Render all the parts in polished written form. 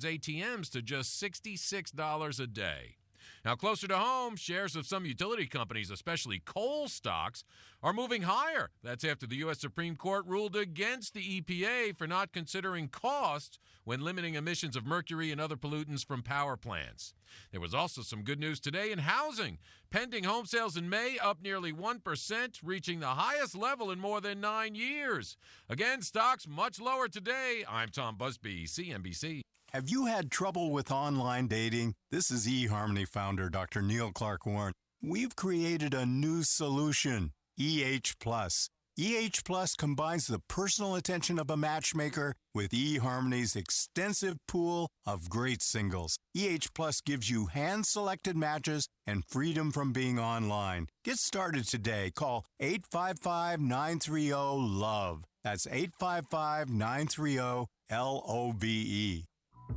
Americans' ATMs to just $66 a day. Now, closer to home, shares of some utility companies, especially coal stocks, are moving higher. That's after the U.S. Supreme Court ruled against the EPA for not considering costs when limiting emissions of mercury and other pollutants from power plants. There was also some good news today in housing. Pending home sales in May up nearly 1%, reaching the highest level in more than 9 years. Again, stocks much lower today. I'm Tom Busby, CNBC. Have you had trouble with online dating? This is eHarmony founder Dr. Neil Clark Warren. We've created a new solution, EH Plus. EH Plus combines the personal attention of a matchmaker with eHarmony's extensive pool of great singles. EH Plus gives you hand-selected matches and freedom from being online. Get started today. Call 855-930-LOVE. That's 855-930-LOVE.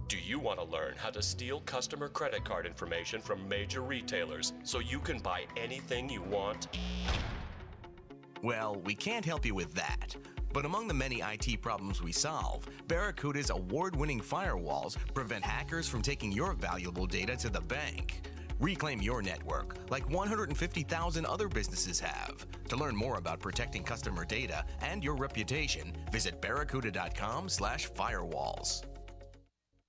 Do you want to learn how to steal customer credit card information from major retailers so you can buy anything you want? Well, we can't help you with that. But among the many IT problems we solve, Barracuda's award-winning firewalls prevent hackers from taking your valuable data to the bank. Reclaim your network like 150,000 other businesses have. To learn more about protecting customer data and your reputation, visit barracuda.com/firewalls.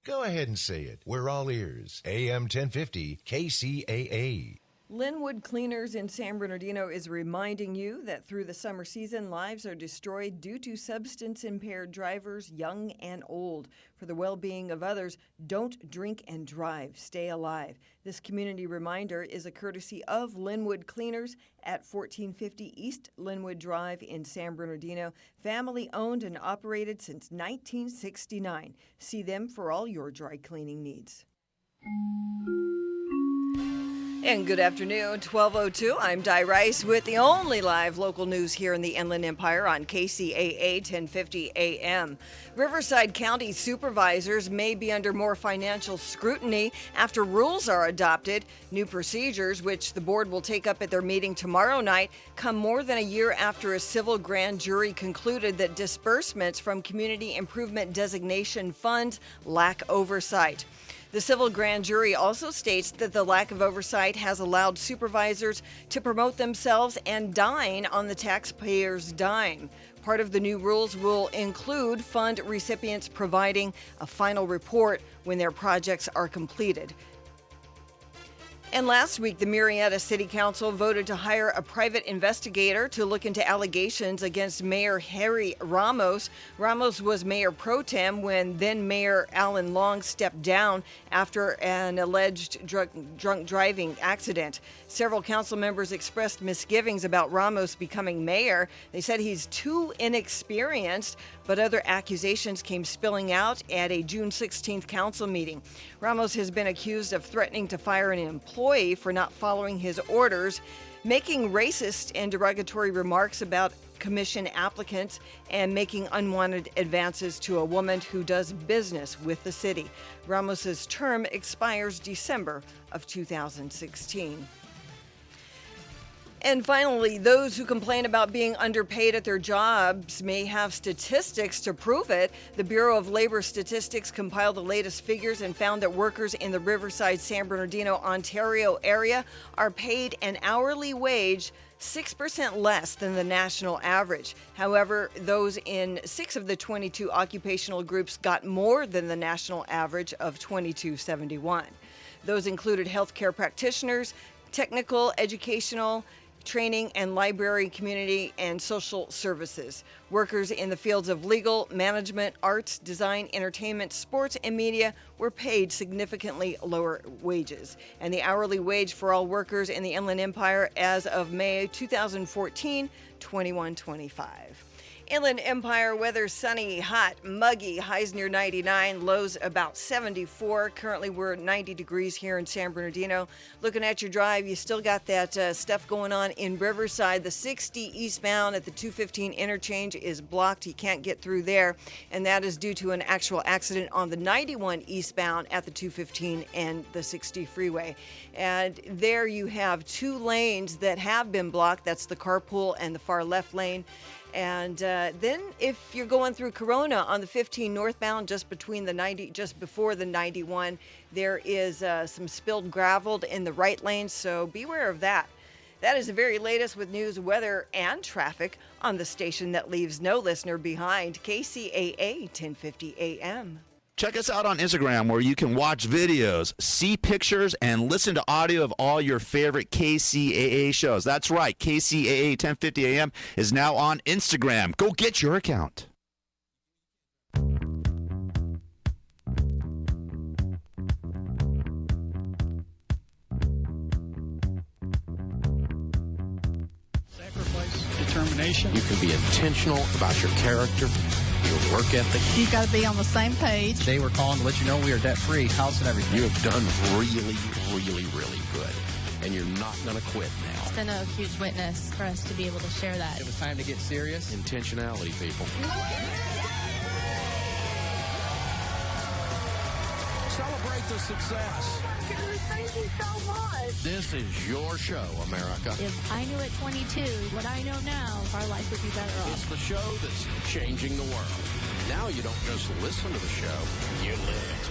Go ahead and say it. We're all ears. AM 1050 KCAA. Linwood Cleaners in San Bernardino is reminding you that through the summer season, lives are destroyed due to substance-impaired drivers, young and old. For the well-being of others, don't drink and drive. Stay alive. This community reminder is a courtesy of Linwood Cleaners at 1450 East Linwood Drive in San Bernardino. Family-owned and operated since 1969. See them for all your dry cleaning needs. And good afternoon, 12:02. I'm Di Rice with the only live local news here in the Inland Empire on KCAA 1050 AM. Riverside County supervisors may be under more financial scrutiny after rules are adopted. New procedures, which the board will take up at their meeting tomorrow night, come more than a year after a civil grand jury concluded that disbursements from Community Improvement Designation funds lack oversight. The civil grand jury also states that the lack of oversight has allowed supervisors to promote themselves and dine on the taxpayers' dime. Part of the new rules will include fund recipients providing a final report when their projects are completed. And last week, the Murrieta City Council voted to hire a private investigator to look into allegations against Mayor Harry Ramos. Ramos was mayor pro tem when then Mayor Alan Long stepped down after an alleged drunk driving accident. Several council members expressed misgivings about Ramos becoming mayor. They said he's too inexperienced, but other accusations came spilling out at a June 16th council meeting. Ramos has been accused of threatening to fire an employee for not following his orders, making racist and derogatory remarks about commission applicants, and making unwanted advances to a woman who does business with the city. Ramos's term expires December of 2016. And finally, those who complain about being underpaid at their jobs may have statistics to prove it. The Bureau of Labor Statistics compiled the latest figures and found that workers in the Riverside, San Bernardino, Ontario area are paid an hourly wage 6% less than the national average. However, those in 6 of the 22 occupational groups got more than the national average of $22.71. Those included healthcare practitioners, technical, educational, training and library, community, and social services. Workers in the fields of legal, management, arts, design, entertainment, sports, and media were paid significantly lower wages. And the hourly wage for all workers in the Inland Empire as of May 2014, $21.25. Inland Empire weather: sunny, hot, muggy, highs near 99, lows about 74. Currently we're 90 degrees here in San Bernardino. Looking at your drive, you still got that stuff going on in Riverside. The 60 eastbound at the 215 interchange is blocked. You can't get through there, and that is due to an actual accident on the 91 eastbound at the 215 and the 60 freeway. And there you have 2 lanes that have been blocked. That's the carpool and the far left lane. And then if you're going through Corona on the 15 northbound, just before the 91, there is some spilled gravel in the right lane, so beware of that. That is the very latest with news, weather, and traffic on the station that leaves no listener behind, KCAA 1050 AM. Check us out on Instagram where you can watch videos, see pictures, and listen to audio of all your favorite KCAA shows. That's right, KCAA 1050 AM is now on Instagram. Go get your account. Sacrifice, determination. You can be intentional about your character, your work ethic. You got to be on the same page. Today we're calling to let you know we are debt-free, house and everything. You have done really, really, really good, and you're not going to quit now. It's been a huge witness for us to be able to share that. It was time to get serious. Intentionality, people. Celebrate the success. Oh my goodness, thank you so much. This is your show, America. If I knew at 22 what I know now, our life would be better off. It's the show that's changing the world. Now you don't just listen to the show, you live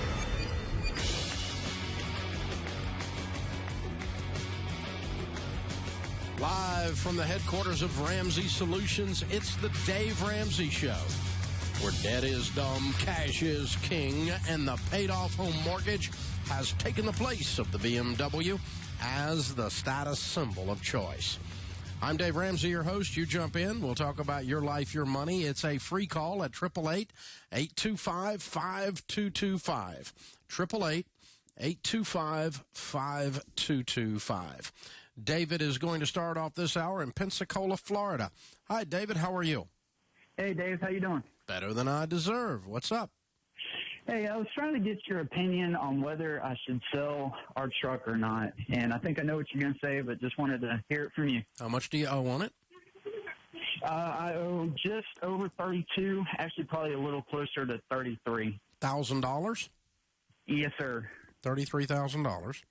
it. Live from the headquarters of Ramsey Solutions, it's the Dave Ramsey Show, where debt is dumb, cash is king, and the paid-off home mortgage has taken the place of the BMW as the status symbol of choice. I'm Dave Ramsey, your host. You jump in. We'll talk about your life, your money. It's a free call at 888-825-5225. 888-825-5225. David is going to start off this hour in Pensacola, Florida. Hi, David. How are you? Hey, Dave. How you doing? Better than I deserve. What's up? Hey, I was trying to get your opinion on whether I should sell our truck or not. And I think I know what you're going to say, but just wanted to hear it from you. How much do you owe on it? I owe just over 32, actually probably a little closer to 33. $1,000? Yes, sir. $33,000.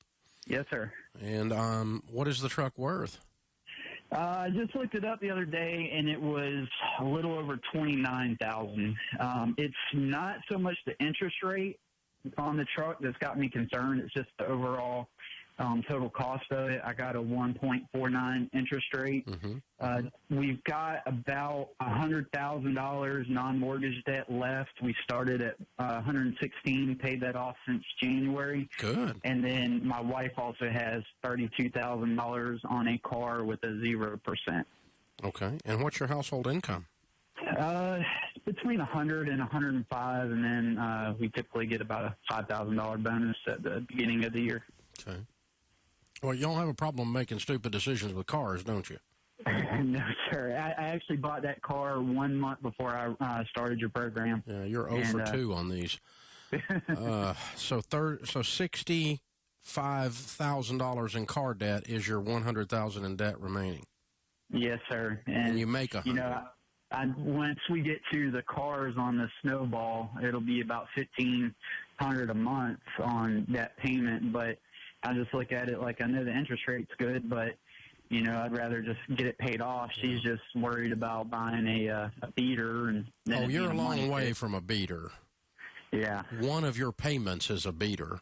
Yes, sir. And what is the truck worth? I just looked it up the other day, and it was a little over $29,000. It's not so much the interest rate on the truck that's got me concerned. It's just the overall total cost of it. I got a 1.49 interest rate. We've got about $100,000 non-mortgage debt left. We started at 116, paid that off since January. Good. And then my wife also has $32,000 on a car with a 0%. Okay. And what's your household income? Between 100 and 105, and then we typically get about a $5,000 bonus at the beginning of the year. Okay. Well, you don't have a problem making stupid decisions with cars, don't you? No, sir. I actually bought that car 1 month before I started your program. Yeah, you're 0 for 2 on these. So $65,000 in car debt is your $100,000 in debt remaining. Yes, sir. And you make $100,000. You know, once we get to the cars on the snowball, it'll be about $1,500 a month on that payment. But I just look at it like I know the interest rate's good, but you know I'd rather just get it paid off. She's just worried about buying a beater. And you're a long way from a beater. Yeah. One of your payments is a beater.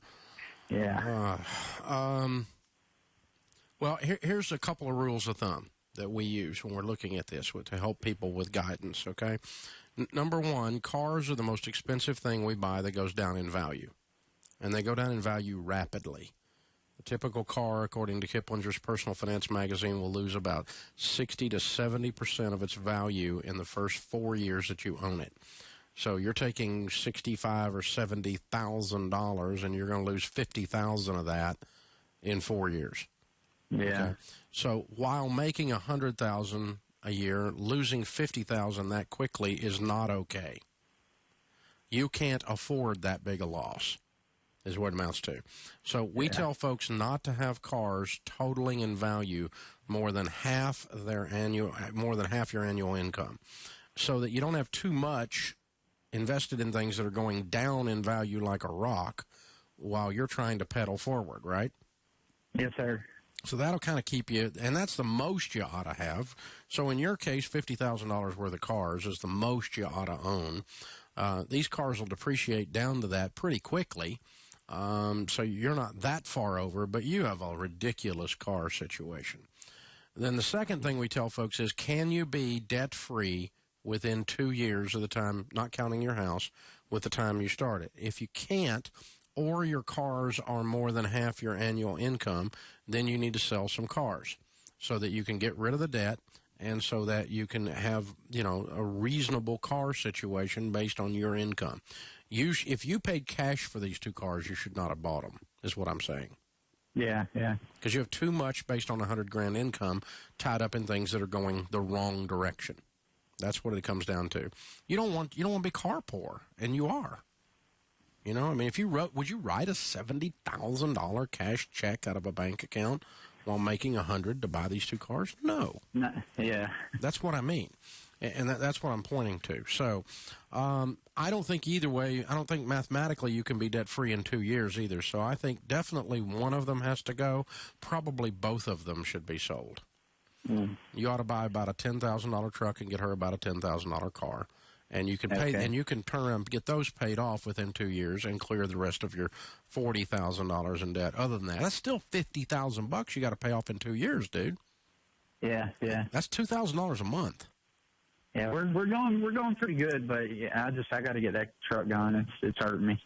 Yeah. Well, here's a couple of rules of thumb that we use when we're looking at this to help people with guidance, okay? Number one, cars are the most expensive thing we buy that goes down in value, and they go down in value rapidly. A typical car, according to Kiplinger's Personal Finance magazine, will lose about 60 to 70% of its value in the first 4 years that you own it. So you're taking $65,000 or $70,000, and you're going to lose $50,000 of that in 4 years. Yeah. Okay? So while making $100,000 a year, losing $50,000 that quickly is not okay. You can't afford that big a loss, is what it amounts to. So we tell folks not to have cars totaling in value more than half your annual income, so that you don't have too much invested in things that are going down in value like a rock while you're trying to pedal forward, right? Yes, sir. So that'll kind of keep you, and that's the most you ought to have. So in your case, $50,000 worth of cars is the most you ought to own. These cars will depreciate down to that pretty quickly. So you're not that far over, but you have a ridiculous car situation. Then the second thing we tell folks is, can you be debt-free within 2 years of the time, not counting your house, with the time you start it? If you can't, or your cars are more than half your annual income, then you need to sell some cars so that you can get rid of the debt and so that you can have, a reasonable car situation based on your income. If you paid cash for these 2 cars, you should not have bought them, is what I'm saying. Yeah. Because you have too much based on $100,000 income tied up in things that are going the wrong direction. That's what it comes down to. You don't want to be car poor, and you are. If would you write a $70,000 cash check out of a bank account while making $100,000 to buy these 2 cars? No. Yeah. That's what I mean. And that's what I'm pointing to. So I don't think either way, I don't think mathematically you can be debt-free in 2 years either. So I think definitely one of them has to go. Probably both of them should be sold. Mm. You ought to buy about a $10,000 truck and get her about a $10,000 car. And you can pay, and you can turn around, get those paid off within 2 years and clear the rest of your $40,000 in debt. Other than that, that's still $50,000 you got to pay off in 2 years, dude. Yeah. That's $2,000 a month. Yeah, we're going pretty good, but yeah, I got to get that truck going. It's hurting me.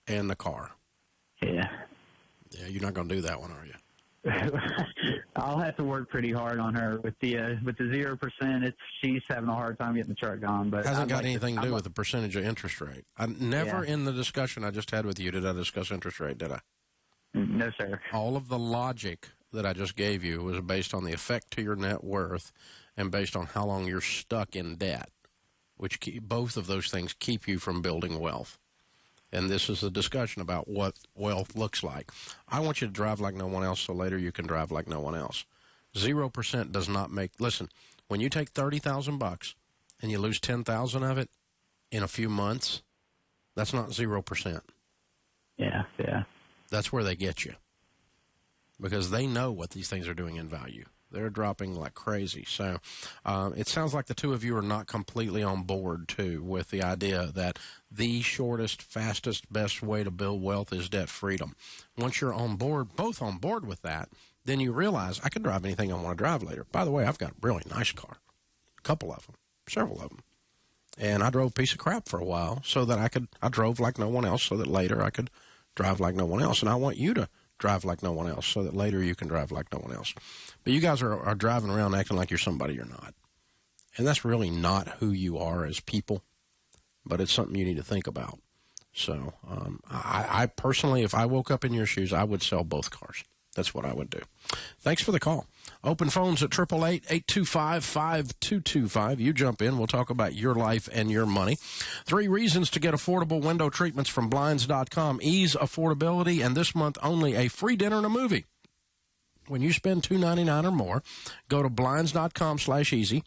And the car. Yeah. Yeah, you're not going to do that one, are you? I'll have to work pretty hard on her with the 0%. She's having a hard time getting the truck going, but hasn't got anything to do with the percentage of interest rate. I never in the discussion I just had with you did I discuss interest rate, did I? No, sir. All of the logic that I just gave you was based on the effect to your net worth and based on how long you're stuck in debt, which both of those things keep you from building wealth. And this is a discussion about what wealth looks like. I want you to drive like no one else so later you can drive like no one else. 0% does not make, listen, when you take $30,000 and you lose 10,000 of it in a few months, that's not 0%. Yeah. That's where they get you. Because they know what these things are doing in value. They're dropping like crazy. So it sounds like the two of you are not completely on board, too, with the idea that the shortest, fastest, best way to build wealth is debt freedom. Once you're on board, both on board with that, then you realize I can drive anything I want to drive later. By the way, I've got a really nice car, a couple of them, several of them. And I drove a piece of crap for a while so that I drove like no one else so that later I could drive like no one else. And I want you to drive like no one else so that later you can drive like no one else. But you guys are driving around acting like you're somebody you're not. And that's really not who you are as people, but it's something you need to think about. So I personally, if I woke up in your shoes, I would sell both cars. That's what I would do. Thanks for the call. Open phones at 888-825-5225. You jump in. We'll talk about your life and your money. 3 reasons to get affordable window treatments from Blinds.com. Ease, affordability, and this month only a free dinner and a movie. When you spend $2.99 or more, go to Blinds.com/easy.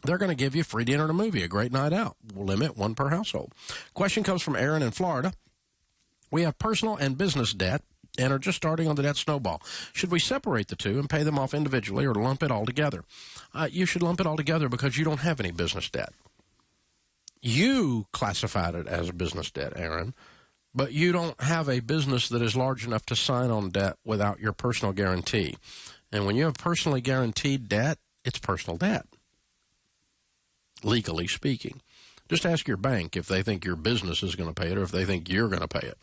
They're going to give you free dinner and a movie, a great night out. We'll limit 1 per household. Question comes from Aaron in Florida. We have personal and business debt and are just starting on the debt snowball. Should we separate the two and pay them off individually or lump it all together? You should lump it all together because you don't have any business debt. You classified it as a business debt, Aaron, but you don't have a business that is large enough to sign on debt without your personal guarantee. And when you have personally guaranteed debt, it's personal debt, legally speaking. Just ask your bank if they think your business is going to pay it or if they think you're going to pay it.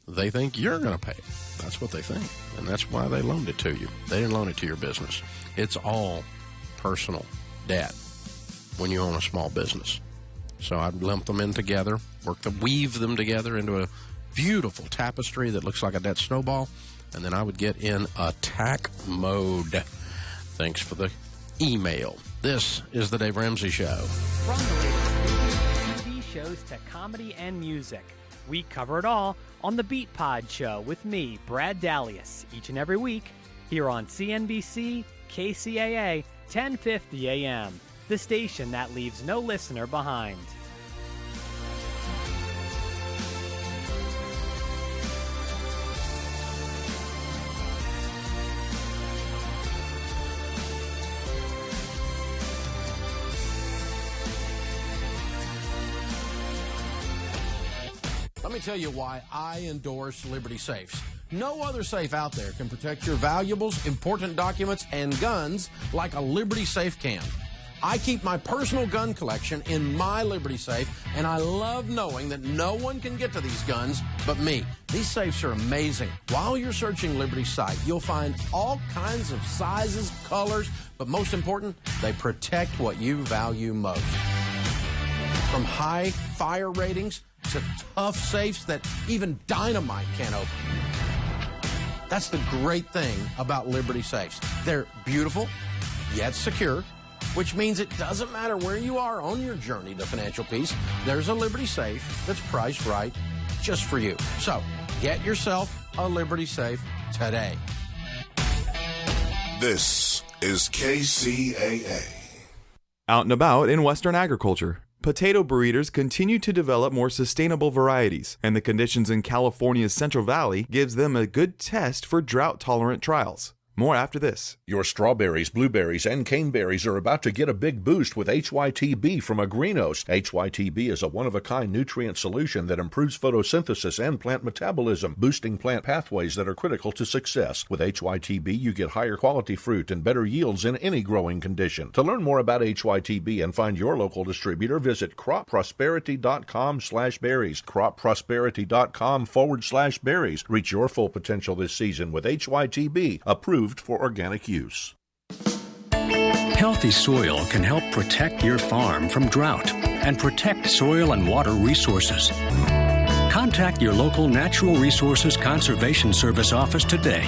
They think you're going to pay it. That's what they think, and that's why they loaned it to you. They didn't loan it to your business. It's all personal debt when you own a small business. So I'd lump them in together, weave them together into a beautiful tapestry that looks like a debt snowball, and then I would get in attack mode. Thanks for the email. This is the Dave Ramsey Show. From the latest TV shows to comedy and music, we cover it all on the Beat Pod Show with me, Brad Dalius, each and every week here on CNBC, KCAA, 1050 AM, the station that leaves no listener behind. me tell you why I endorse Liberty Safes. No other safe out there can protect your valuables, important documents, and guns like a Liberty Safe can. I keep my personal gun collection in my Liberty Safe, and I love knowing that no one can get to these guns but me. These safes are amazing. While you're searching Liberty's site, you'll find all kinds of sizes, colors, but most important, they protect what you value most. From high fire ratings to tough safes that even dynamite can't open. That's the great thing about Liberty Safes. They're beautiful, yet secure, which means it doesn't matter where you are on your journey to financial peace, there's a Liberty Safe that's priced right just for you. So, get yourself a Liberty Safe today. This is KCAA. Out and about in Western agriculture, potato breeders continue to develop more sustainable varieties, and the conditions in California's Central Valley gives them a good test for drought-tolerant trials. More after this. Your strawberries, blueberries, and caneberries are about to get a big boost with HYTB from Agrinos. HYTB is a one-of-a-kind nutrient solution that improves photosynthesis and plant metabolism, boosting plant pathways that are critical to success. With HYTB, you get higher quality fruit and better yields in any growing condition. To learn more about HYTB and find your local distributor, visit cropprosperity.com/berries. cropprosperity.com/berries. Reach your full potential this season with HYTB, approved for organic use. Healthy soil can help protect your farm from drought and protect soil and water resources. Contact your local Natural Resources Conservation Service office today.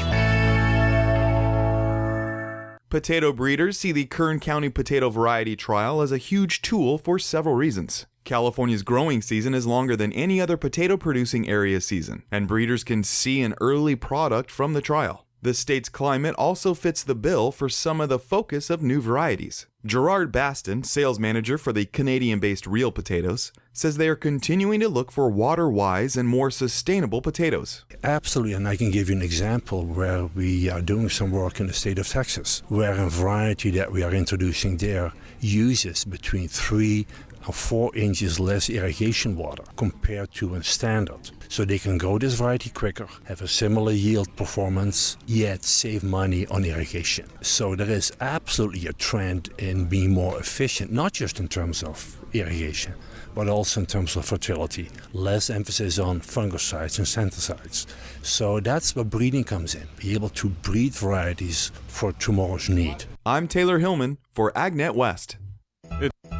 Potato breeders see the Kern County potato variety trial as a huge tool for several reasons. California's growing season is longer than any other potato producing area season, and breeders can see an early product from the trial. The state's climate also fits the bill for some of the focus of new varieties. Gerard Baston, sales manager for the Canadian-based Real Potatoes, says they are continuing to look for water-wise and more sustainable potatoes. Absolutely, and I can give you an example where we are doing some work in the state of Texas, where a variety that we are introducing there uses between 3 and 4 inches less irrigation water compared to a standard. So they can grow this variety quicker, have a similar yield performance, yet save money on irrigation. So there is absolutely a trend in being more efficient, not just in terms of irrigation, but also in terms of fertility. Less emphasis on fungicides and insecticides. So that's where breeding comes in, be able to breed varieties for tomorrow's need. I'm Taylor Hillman for AgNet West.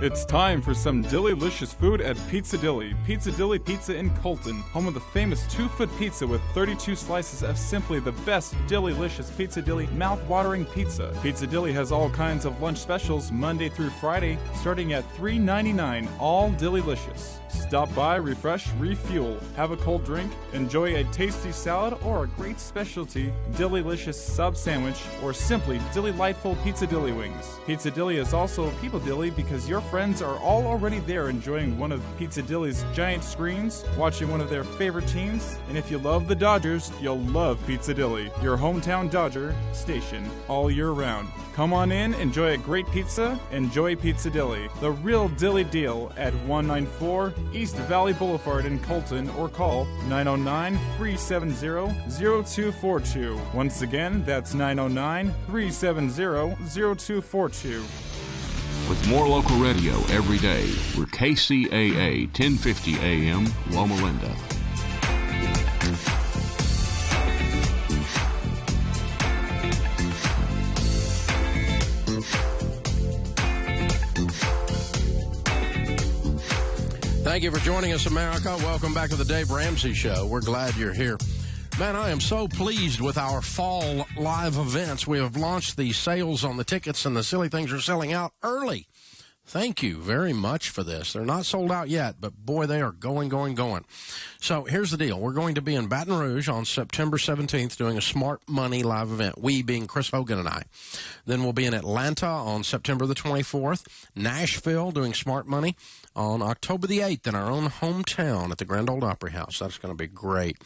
It's time for some delicious food at Pizza Dilly. Pizza Dilly Pizza in Colton, home of the famous 2-foot pizza with 32 slices of simply the best delicious Pizza Dilly mouth-watering pizza. Pizza Dilly has all kinds of lunch specials Monday through Friday, starting at $3.99, all delicious. Stop by, refresh, refuel, have a cold drink, enjoy a tasty salad or a great specialty delicious sub sandwich, or simply delightful Pizza Dilly wings. Pizza Dilly is also People Dilly because your friends are all already there enjoying one of Pizza Dilly's giant screens, watching one of their favorite teams, and if you love the Dodgers, you'll love Pizza Dilly, your hometown Dodger station, all year round. Come on in, enjoy a great pizza, enjoy Pizza Dilly, the real Dilly deal at 194 East Valley Boulevard in Colton, or call 909-370-0242. Once again, that's 909-370-0242. With more local radio every day, we're KCAA 1050 AM, Loma Linda. Thank you for joining us, America. Welcome back to the Dave Ramsey Show. We're glad you're here. Man, I am so pleased with our fall live events. We have launched the sales on the tickets, and the silly things are selling out early. Thank you very much for this. They're not sold out yet, but boy, they are going. So here's the deal. We're going to be in Baton Rouge on September 17th doing a Smart Money live event, we being Chris Hogan and I. Then we'll be in Atlanta on September the 24th, Nashville doing Smart Money on October the 8th in our own hometown at the Grand Ole Opry House. That's going to be great.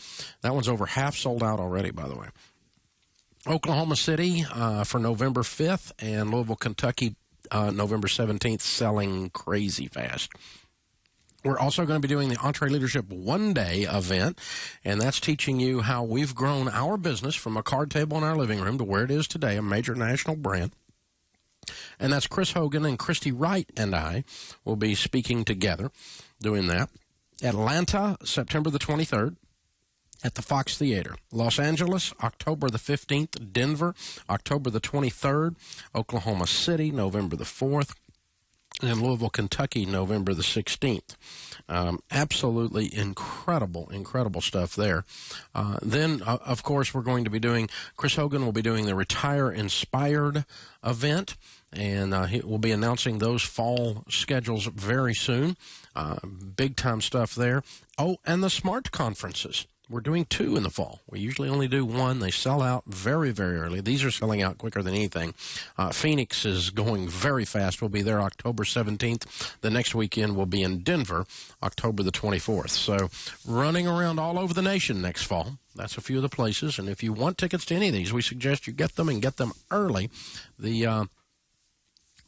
That one's over half sold out already, by the way. Oklahoma City for November 5th, and Louisville, Kentucky, November 17th, selling crazy fast. We're also going to be doing the Entree Leadership one-day event, and that's teaching you how we've grown our business from a card table in our living room to where it is today, a major national brand. And that's Chris Hogan and Christy Wright and I will be speaking together doing that. Atlanta, September the 23rd. At the Fox Theater. Los Angeles, October the 15th. Denver, October the 23rd. Oklahoma City, November the 4th. And Louisville, Kentucky, November the 16th. Absolutely incredible stuff there. Then, of course, we're going to be doing, Chris Hogan will be doing the Retire Inspired event, and he will be announcing those fall schedules very soon. Big-time stuff there. Oh, and the SMART conferences. We're doing 2 in the fall. We usually only do 1. They sell out very, very early. These are selling out quicker than anything. Phoenix is going very fast. We'll be there October 17th. The next weekend we'll be in Denver, October the 24th. So running around all over the nation next fall. That's a few of the places. And if you want tickets to any of these, we suggest you get them and get them early.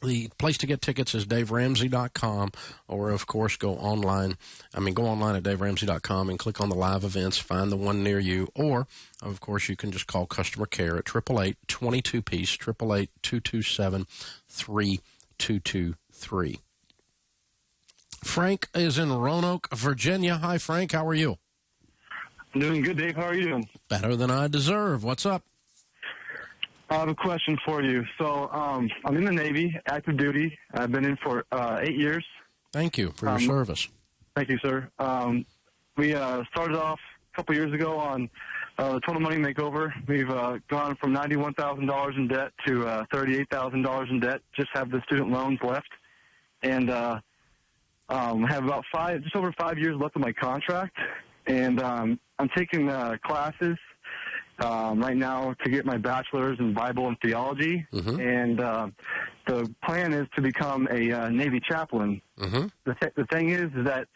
The place to get tickets is DaveRamsey.com, or, of course, go online at DaveRamsey.com and click on the live events, find the one near you, or, of course, you can just call customer care at 888-22-PEACE, 888-227-3223. Frank is in Roanoke, Virginia. Hi, Frank. How are you? I'm doing good, Dave. How are you doing? Better than I deserve. What's up? I have a question for you. So I'm in the Navy, active duty. I've been in for 8 years. Thank you for your service. Thank you, sir. We started off a couple years ago on the Total Money Makeover. We've gone from $91,000 in debt to $38,000 in debt, just have the student loans left. And have about just over 5 years left of my contract. And I'm taking classes right now to get my bachelor's in Bible and theology, and the plan is to become a Navy chaplain. The thing is that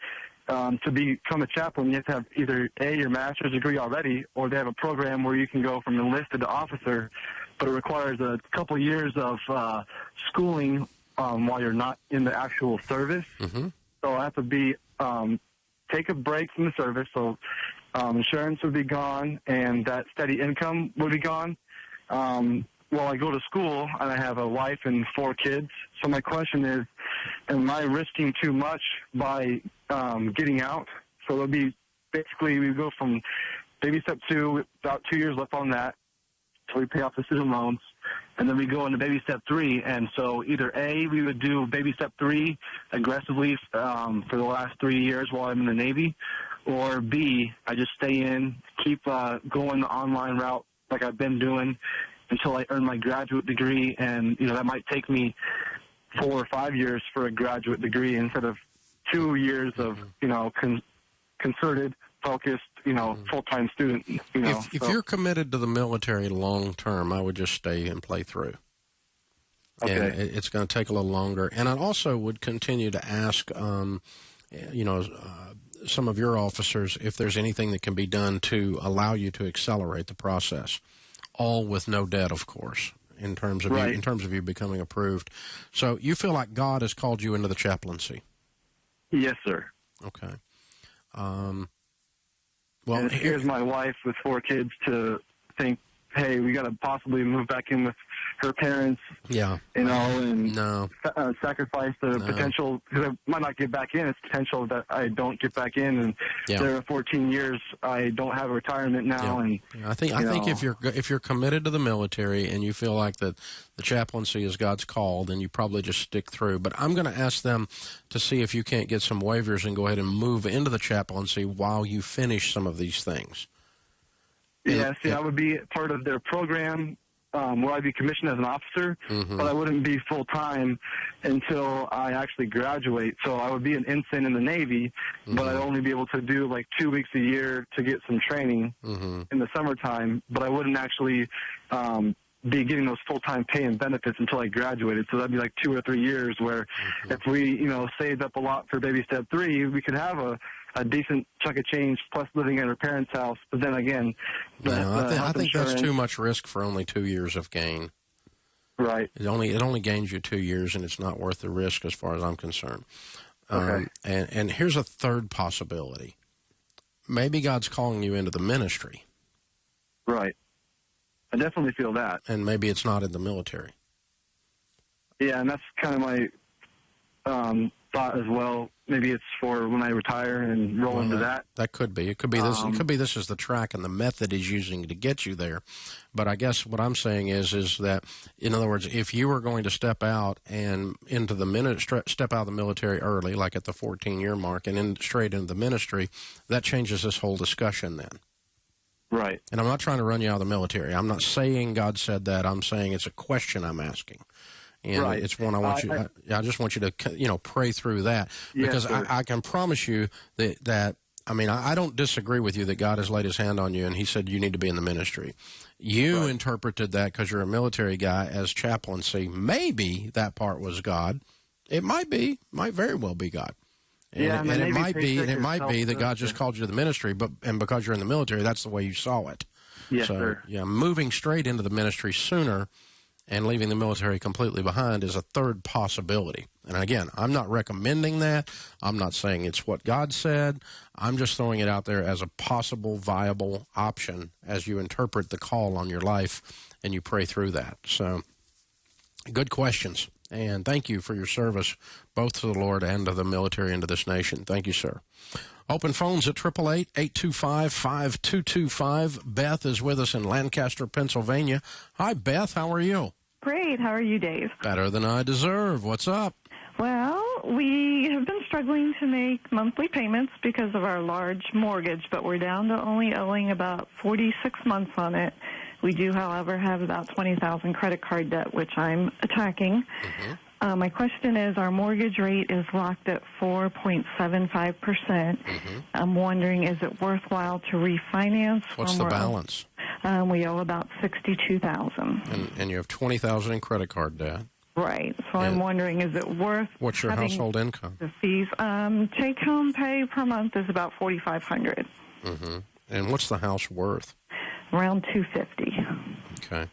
to become a chaplain, you have to have either your master's degree already, or they have a program where you can go from enlisted to officer, but it requires a couple years of schooling while you're not in the actual service. So I have to take a break from the service, so insurance would be gone, and that steady income would be gone while I go to school, and I have a wife and 4 kids. So my question is, am I risking too much by getting out? So it'll be basically we go from baby step 2, about 2 years left on that, till we pay off the student loans, and then we go into baby step 3. And so either A, we would do baby step 3 aggressively for the last 3 years while I'm in the Navy, or B, I just stay in, keep going the online route like I've been doing until I earn my graduate degree. And, that might take me 4 or 5 years for a graduate degree instead of 2 years of, concerted, focused, full-time student. If you're committed to the military long term, I would just stay and play through. Okay. And it's going to take a little longer. And I also would continue to ask, some of your officers if there's anything that can be done to allow you to accelerate the process, all with no debt, of course, in terms of you becoming approved. So you feel like God has called you into the chaplaincy? Yes, sir. Okay. Well, here's my wife with 4 kids to think, hey, we got to possibly move back in with her parents. Yeah. And sacrifice the potential, because I might not get back in. It's potential that I don't get back in, and there are 14 years I don't have a retirement now. And I think if you're committed to the military and you feel like that the chaplaincy is God's call, then you probably just stick through. But I'm going to ask them to see if you can't get some waivers and go ahead and move into the chaplaincy while you finish some of these things. Yeah, I would be part of their program where I'd be commissioned as an officer, but I wouldn't be full-time until I actually graduate. So I would be an ensign in the Navy, but I'd only be able to do like 2 weeks a year to get some training in the summertime, but I wouldn't actually be getting those full-time pay and benefits until I graduated. So that'd be like 2 or 3 years where if we, saved up a lot for baby step 3, we could have a decent chunk of change plus living at her parents' house. But then again, I think that's too much risk for only 2 years of gain. Right. It only gains you 2 years, and it's not worth the risk as far as I'm concerned. Okay. And here's a third possibility. Maybe God's calling you into the ministry. Right. I definitely feel that. And maybe it's not in the military. Yeah, and that's kind of my thought as well. Maybe it's for when I retire and roll into that. That could be. It could be this. It could be this is the track and the method he's using to get you there. But I guess what I'm saying is that, in other words, if you were going to step out and into the step out of the military early, like at the 14-year mark, and straight into the ministry, that changes this whole discussion then. Right. And I'm not trying to run you out of the military. I'm not saying God said that. I'm saying it's a question I'm asking. And right. It's one I want you. I just want you to, pray through that, because yes, I can promise you that. I mean, I don't disagree with you that God has laid His hand on you and He said you need to be in the ministry. You interpreted that because you're a military guy as chaplaincy. Maybe that part was God. It might be. Might very well be God. And it might be that God just called you to the ministry, and because you're in the military, that's the way you saw it. Yes, so, sir. Yeah, moving straight into the ministry sooner and leaving the military completely behind is a third possibility. And again, I'm not recommending that. I'm not saying it's what God said. I'm just throwing it out there as a possible viable option as you interpret the call on your life and you pray through that. So, good questions. And thank you for your service, both to the Lord and to the military and to this nation. Thank you, sir. Open phones at 888-825-5225. Beth is with us in Lancaster, Pennsylvania. Hi, Beth. How are you? Great. How are you, Dave? Better than I deserve. What's up? Well, we have been struggling to make monthly payments because of our large mortgage, but we're down to only owing about 46 months on it. We do, however, have about $20,000 credit card debt, which I'm attacking. Mm-hmm. My question is, our mortgage rate is locked at 4.75%. Mm-hmm. I'm wondering, is it worthwhile to refinance? What's the balance? We owe about $62,000. And you have $20,000 in credit card debt. Right. So I'm wondering, is it worth? What's your household income? The fees. Take-home pay per month is about $4,500. Mm-hmm. And what's the house worth? Around $250,000. Okay.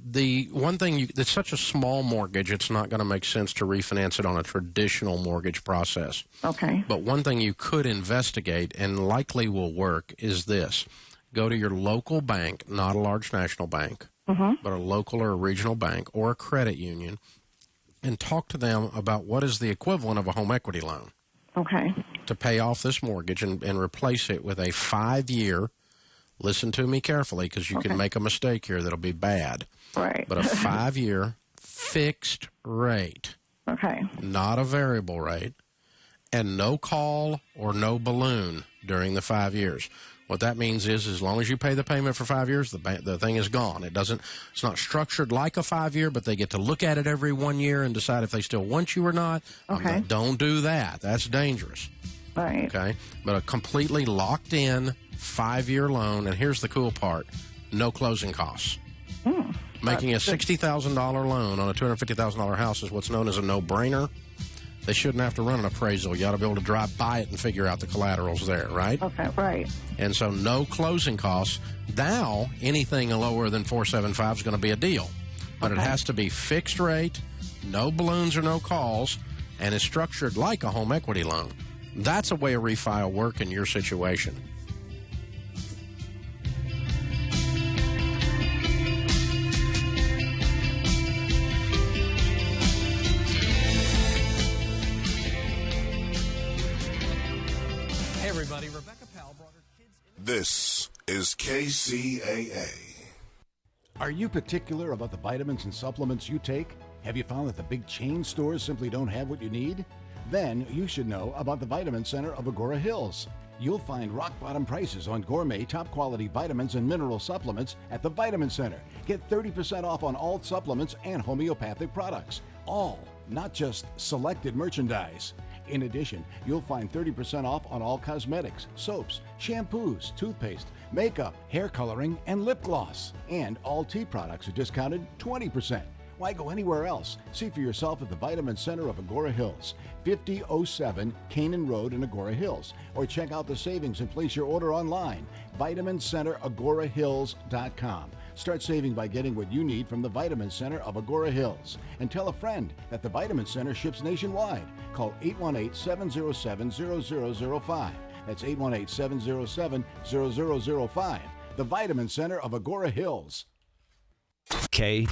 The one thing, it's such a small mortgage, it's not going to make sense to refinance it on a traditional mortgage process. Okay. But one thing you could investigate, and likely will work, is this. Go to your local bank, not a large national bank, but a local or a regional bank or a credit union, and talk to them about what is the equivalent of a home equity loan. Okay. To pay off this mortgage and replace it with a 5-year, listen to me carefully because you can make a mistake here that'll be bad. Right. But a 5-year fixed rate. Okay. Not a variable rate. And no call or no balloon during the 5 years. What that means is as long as you pay the payment for 5 years, the thing is gone. It's not structured like a 5-year, but they get to look at it every 1 year and decide if they still want you or not. Okay. Don't do that. That's dangerous. Right. Okay. But a completely locked in 5-year loan, and here's the cool part, no closing costs. Making a $60,000 loan on a $250,000 house is what's known as a no-brainer. They shouldn't have to run an appraisal. You ought to be able to drive by it and figure out the collaterals there, right? Okay, right. And so no closing costs. Now, anything lower than 475 is going to be a deal. But it has to be fixed rate, no balloons or no calls, and is structured like a home equity loan. That's a way a refi will work in your situation. This is KCAA. Are you particular about the vitamins and supplements you take? Have you found that the big chain stores simply don't have what you need? Then you should know about the Vitamin Center of Agora Hills. You'll find rock-bottom prices on gourmet, top-quality vitamins and mineral supplements at the Vitamin Center. Get 30% off on all supplements and homeopathic products. All, not just selected merchandise. In addition, you'll find 30% off on all cosmetics, soaps, shampoos, toothpaste, makeup, hair coloring, and lip gloss. And all tea products are discounted 20%. Why go anywhere else? See for yourself at the Vitamin Center of Agora Hills, 5007 Canaan Road in Agora Hills. Or check out the savings and place your order online, VitaminCenterAgoraHills.com. Start saving by getting what you need from the Vitamin Center of Agora Hills. And tell a friend that the Vitamin Center ships nationwide. Call 818-707-0005. That's 818-707-0005. The Vitamin Center of Agora Hills. Kcaa.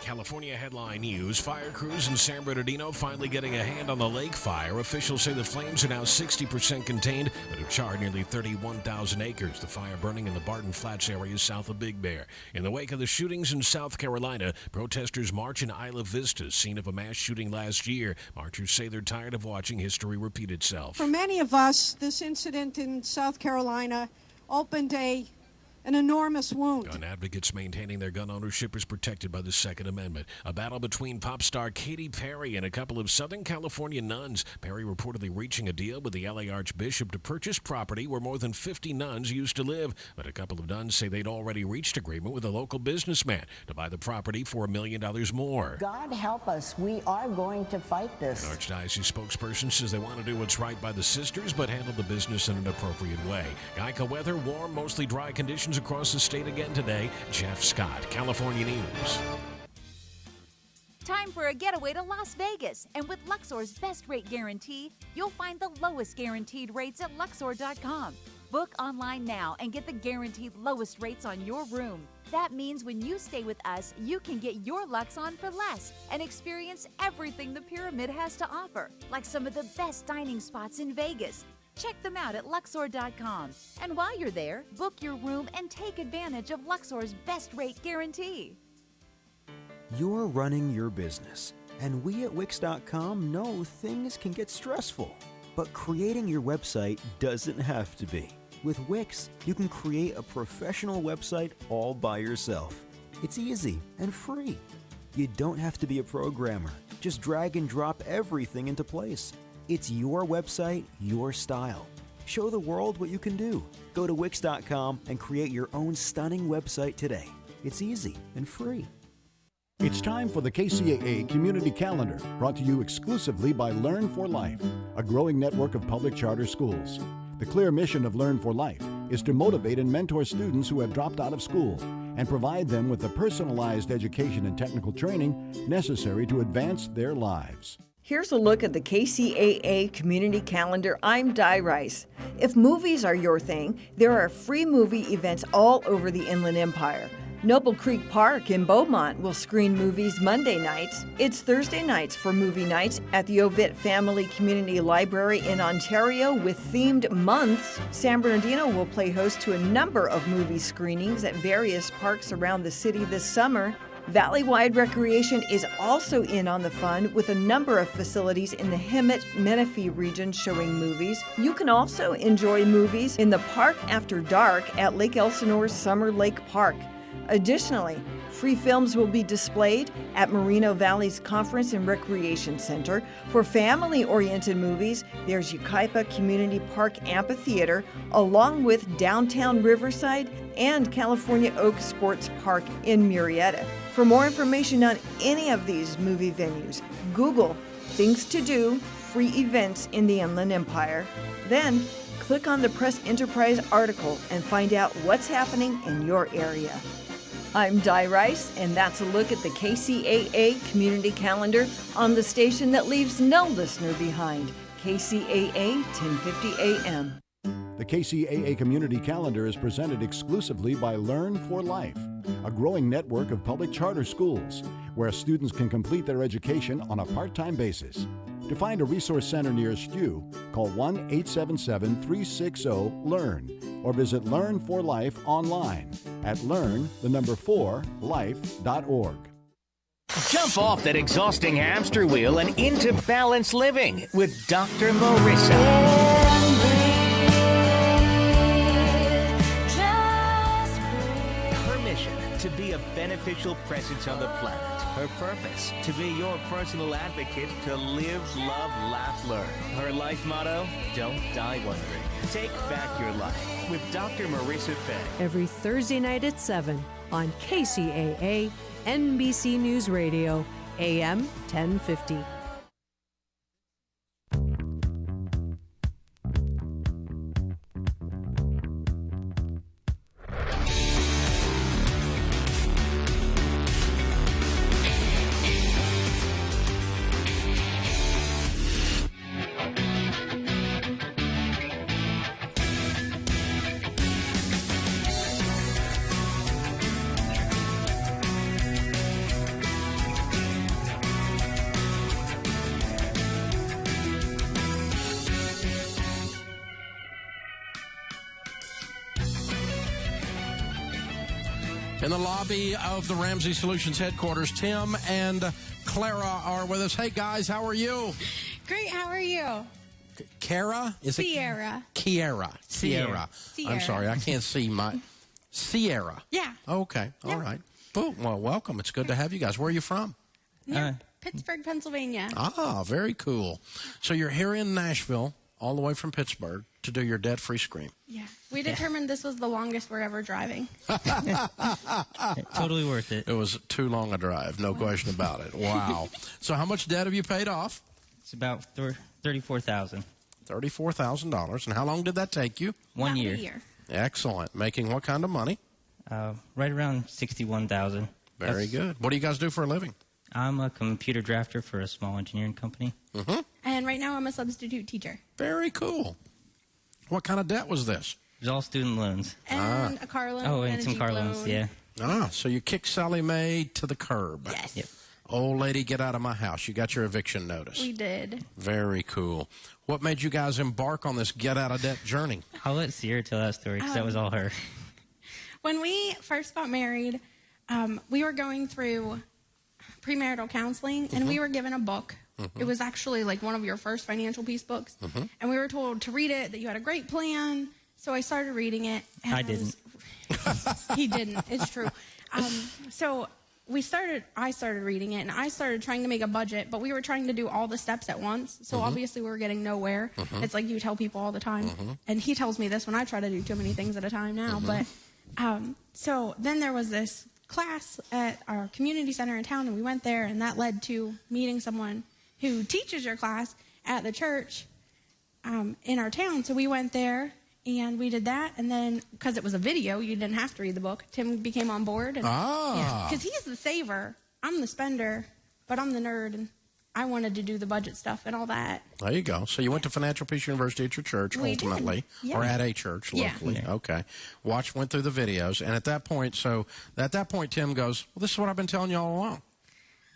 California headline news. Fire crews in San Bernardino finally getting a hand on the lake fire. Officials say the flames are now 60% contained, but have charred nearly 31,000 acres. The fire burning in the Barton Flats area south of Big Bear. In the wake of the shootings in South Carolina, protesters march in Isla Vista, scene of a mass shooting last year. Marchers say they're tired of watching history repeat itself. For many of us, this incident in South Carolina opened an enormous wound. Gun advocates maintaining their gun ownership is protected by the Second Amendment. A battle between pop star Katy Perry and a couple of Southern California nuns. Perry reportedly reaching a deal with the LA Archbishop to purchase property where more than 50 nuns used to live. But a couple of nuns say they'd already reached agreement with a local businessman to buy the property for $1 million more. God help us. We are going to fight this. An Archdiocese spokesperson says they want to do what's right by the sisters, but handle the business in an appropriate way. Geico weather, warm, mostly dry conditions across the state again today. Jeff Scott, California News. Time for a getaway to Las Vegas. And with Luxor's best rate guarantee, you'll find the lowest guaranteed rates at Luxor.com. Book online now and get the guaranteed lowest rates on your room. That means when you stay with us, you can get your Lux on for less and experience everything the Pyramid has to offer, like some of the best dining spots in Vegas. Check them out at Luxor.com. And while you're there, book your room and take advantage of Luxor's best rate guarantee. You're running your business, and we at Wix.com know things can get stressful. But creating your website doesn't have to be. With Wix, you can create a professional website all by yourself. It's easy and free. You don't have to be a programmer. Just drag and drop everything into place. It's your website, your style. Show the world what you can do. Go to Wix.com and create your own stunning website today. It's easy and free. It's time for the KCAA Community Calendar, brought to you exclusively by Learn for Life, a growing network of public charter schools. The clear mission of Learn for Life is to motivate and mentor students who have dropped out of school and provide them with the personalized education and technical training necessary to advance their lives. Here's a look at the KCAA Community Calendar. I'm Di Rice. If movies are your thing, there are free movie events all over the Inland Empire. Noble Creek Park in Beaumont will screen movies Monday nights. It's Thursday nights for movie nights at the Ovett Family Community Library in Ontario with themed months. San Bernardino will play host to a number of movie screenings at various parks around the city this summer. Valley-wide recreation is also in on the fun with a number of facilities in the Hemet-Menifee region showing movies. You can also enjoy movies in the park after dark at Lake Elsinore's Summer Lake Park. Additionally, free films will be displayed at Moreno Valley's Conference and Recreation Center. For family-oriented movies, there's Yucaipa Community Park Amphitheater, along with Downtown Riverside and California Oak Sports Park in Murrieta. For more information on any of these movie venues, Google Things to Do, Free Events in the Inland Empire. Then, click on the Press Enterprise article and find out what's happening in your area. I'm Di Rice, and that's a look at the KCAA Community Calendar on the station that leaves no listener behind, KCAA 1050 AM. The KCAA Community Calendar is presented exclusively by Learn for Life, a growing network of public charter schools where students can complete their education on a part-time basis. To find a resource center nearest you, call 1-877-360-LEARN or visit Learn for Life online at learn4life.org. Jump off that exhausting hamster wheel and into balanced living with Dr. Marissa. Her mission, to be a beneficial presence on the planet. Her purpose, to be your personal advocate to live, love, laugh, learn. Her life motto, don't die wondering. Take back your life with Dr. Marissa Fay. Every Thursday night at 7 on KCAA, NBC News Radio, AM 1050. In the lobby of the Ramsey Solutions headquarters, Tim and Clara are with us. Hey, guys, how are you? Great, how are you? Kara? Is Sierra. it? Kiera. Sierra. I'm sorry, I can't see my... Sierra. Yeah. Okay, all right. Well, welcome. It's good to have you guys. Where are you from? Pittsburgh, Pennsylvania. Ah, very cool. So you're here in Nashville, all the way from Pittsburgh, to do your debt-free scream. Yeah. We determined this was the longest we're ever driving. Totally worth it. It was too long a drive, no question about it. Wow. So how much debt have you paid off? It's about $34,000. $34,000. And how long did that take you? 1 year. A year. Excellent. Making what kind of money? Right around $61,000. Very good. What do you guys do for a living? I'm a computer drafter for a small engineering company. Mm-hmm. And right now I'm a substitute teacher. Very cool. What kind of debt was this? It was all student loans. And a car loan. Oh, and a some Jeep car loan. loans, yeah. Ah, so you kicked Sally Mae to the curb. Yes. Yep. Old lady, get out of my house. You got your eviction notice. We did. Very cool. What made you guys embark on this get-out-of-debt journey? I'll let Sierra tell that story because that was all her. When we first got married, we were going through premarital counseling, and we were given a book. It was actually like one of your first financial peace books. And we were told to read it, that you had a great plan. So I started reading it. And I didn't. He didn't. It's true. So I started reading it, and I started trying to make a budget, but we were trying to do all the steps at once. So obviously we were getting nowhere. It's like you tell people all the time. And he tells me this when I try to do too many things at a time now. But so then there was this class at our community center in town, and we went there, and that led to meeting someone who teaches your class at the church in our town. So we went there, and we did that, and then because it was a video, you didn't have to read the book. Tim became on board. Because he's the saver. I'm the spender, but I'm the nerd, and I wanted to do the budget stuff and all that. There you go. So you went to Financial Peace University at your church, ultimately, or at a church locally. Yeah. Okay. Went through the videos, and at that point, Tim goes, well, this is what I've been telling you all along.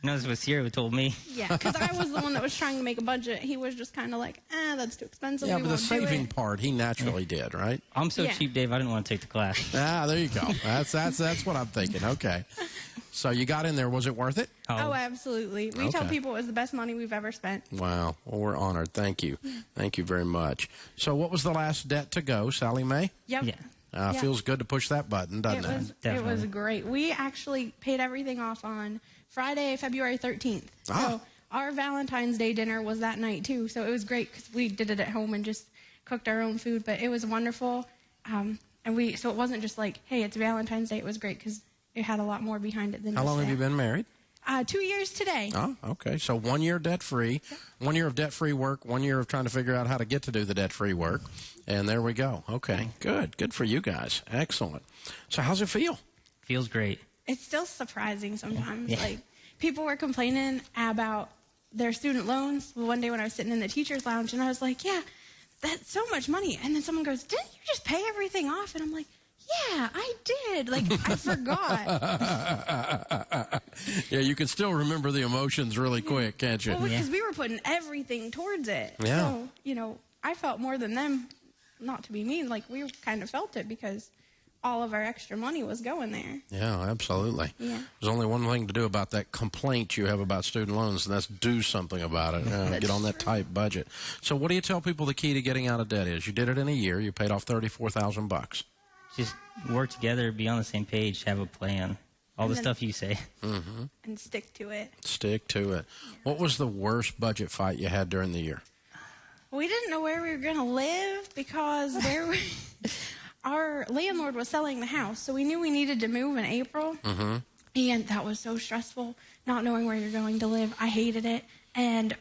No, this is what Sierra told me. Yeah, because I was the one that was trying to make a budget. He was just kind of like, that's too expensive. Yeah, we but the won't do saving it. part, he naturally did, right? I'm so cheap, Dave, I didn't want to take the class. There you go. That's what I'm thinking. Okay. So you got in there. Was it worth it? Oh, absolutely. We tell people it was the best money we've ever spent. Wow. Well, we're honored. Thank you. Thank you very much. So what was the last debt to go, Sally Mae? Yep. Yeah. Feels good to push that button, doesn't it? It was great. We actually paid everything off on Friday, February 13th. So our Valentine's Day dinner was that night, too. So it was great because we did it at home and just cooked our own food. But it was wonderful. So it wasn't just like, hey, it's Valentine's Day. It was great because it had a lot more behind it than How long have you been married? 2 years today. Oh, okay. So 1 year debt-free, 1 year of debt-free work, 1 year of trying to figure out how to get to do the debt-free work. And there we go. Okay, good. Good for you guys. Excellent. So how's it feel? Feels great. It's still surprising sometimes. Like, people were complaining about their student loans one day when I was sitting in the teacher's lounge, and I was like, yeah, that's so much money. And then someone goes, didn't you just pay everything off? And I'm like, yeah, I did. Like, I forgot. Yeah, you can still remember the emotions really quick, can't you? Well, because we were putting everything towards it. Yeah. So, I felt more than them, not to be mean, like, we kind of felt it because all of our extra money was going there. Yeah, absolutely. Yeah. There's only one thing to do about that complaint you have about student loans, and that's do something about it. Get on that tight budget. So what do you tell people the key to getting out of debt is? You did it in a year. You paid off $34,000. Just work together, be on the same page, have a plan. All the stuff you say. And stick to it. Stick to it. What was the worst budget fight you had during the year? We didn't know where we were going to live because our landlord was selling the house. So we knew we needed to move in April. And that was so stressful, not knowing where you're going to live. I hated it. And